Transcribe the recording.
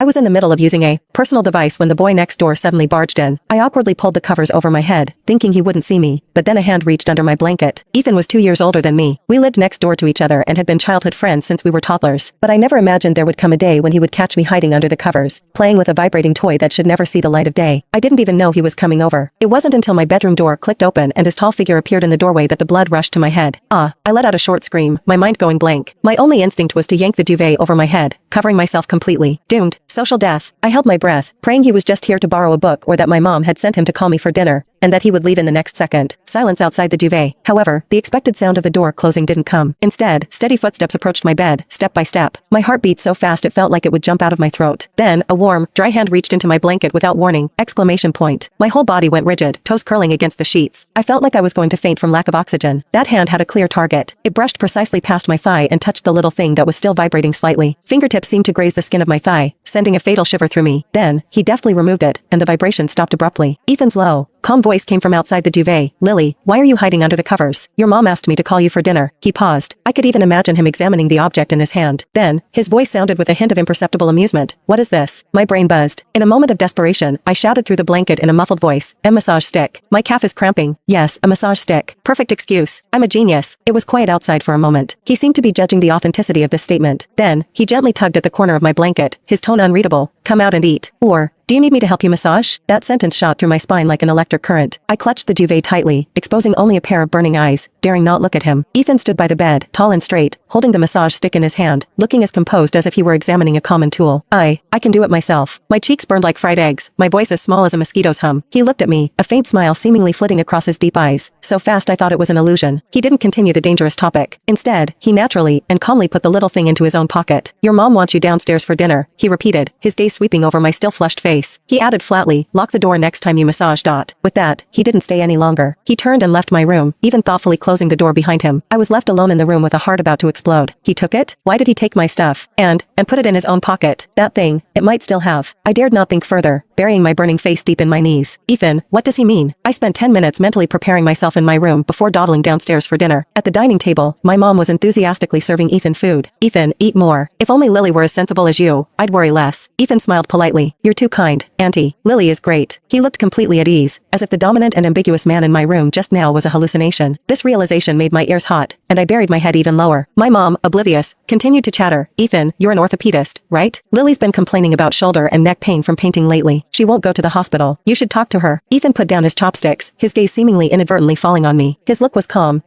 I was in the middle of using a personal device when the boy next door suddenly barged in. I awkwardly pulled the covers over my head, thinking he wouldn't see me, but then a hand reached under my blanket. Ethan was 2 years older than me. We lived next door to each other and had been childhood friends since we were toddlers, but I never imagined there would come a day when he would catch me hiding under the covers, playing with a vibrating toy that should never see the light of day. I didn't even know he was coming over. It wasn't until my bedroom door clicked open and his tall figure appeared in the doorway that the blood rushed to my head. I let out a short scream, my mind going blank. My only instinct was to yank the duvet over my head, covering myself completely. Doomed. Social death. I held my breath, praying he was just here to borrow a book or that my mom had sent him to call me for dinner, and that he would leave in the next second. Silence outside the duvet. However, the expected sound of the door closing didn't come. Instead, steady footsteps approached my bed, step by step. My heart beat so fast it felt like it would jump out of my throat. Then, a warm, dry hand reached into my blanket without warning! Exclamation point. My whole body went rigid, toes curling against the sheets. I felt like I was going to faint from lack of oxygen. That hand had a clear target. It brushed precisely past my thigh and touched the little thing that was still vibrating slightly. Fingertips seemed to graze the skin of my thigh, sending a fatal shiver through me. Then, he deftly removed it, and the vibration stopped abruptly. Ethan's low, calm voice came from outside the duvet. "Lily, why are you hiding under the covers? Your mom asked me to call you for dinner." He paused. I could even imagine him examining the object in his hand. Then, his voice sounded with a hint of imperceptible amusement. "What is this?" My brain buzzed. In a moment of desperation, I shouted through the blanket in a muffled voice, "A massage stick. My calf is cramping." "Yes, a massage stick. Perfect excuse. I'm a genius." It was quiet outside for a moment. He seemed to be judging the authenticity of this statement. Then, he gently tugged at the corner of my blanket, his tone unreadable. "Come out and eat." Or, "Do you need me to help you massage?" That sentence shot through my spine like an electric current. I clutched the duvet tightly, exposing only a pair of burning eyes, daring not look at him. Ethan stood by the bed, tall and straight, holding the massage stick in his hand, looking as composed as if he were examining a common tool. I can do it myself." My cheeks burned like fried eggs, my voice as small as a mosquito's hum. He looked at me, a faint smile seemingly flitting across his deep eyes, so fast I thought it was an illusion. He didn't continue the dangerous topic. Instead, he naturally and calmly put the little thing into his own pocket. "Your mom wants you downstairs for dinner," he repeated, his gaze sweeping over my still flushed face. He added flatly, "Lock the door next time you massage." With that, he didn't stay any longer. He turned and left my room, even thoughtfully closing the door behind him. I was left alone in the room with a heart about to explode. He took it? Why did he take my stuff? And put it in his own pocket? That thing, it might still have. I dared not think further, burying my burning face deep in my knees. Ethan, what does he mean? I spent 10 minutes mentally preparing myself in my room before dawdling downstairs for dinner. At the dining table, my mom was enthusiastically serving Ethan food. "Ethan, eat more. If only Lily were as sensible as you, I'd worry less." Ethan smiled politely. "You're too kind, Auntie. Lily is great." He looked completely at ease, as if the dominant and ambiguous man in my room just now was a hallucination. This realization made my ears hot, and I buried my head even lower. My mom, oblivious, continued to chatter. "Ethan, you're an orthopedist, right? Lily's been complaining about shoulder and neck pain from painting lately. She won't go to the hospital. You should talk to her." Ethan put down his chopsticks, his gaze seemingly inadvertently falling on me. His look was calm,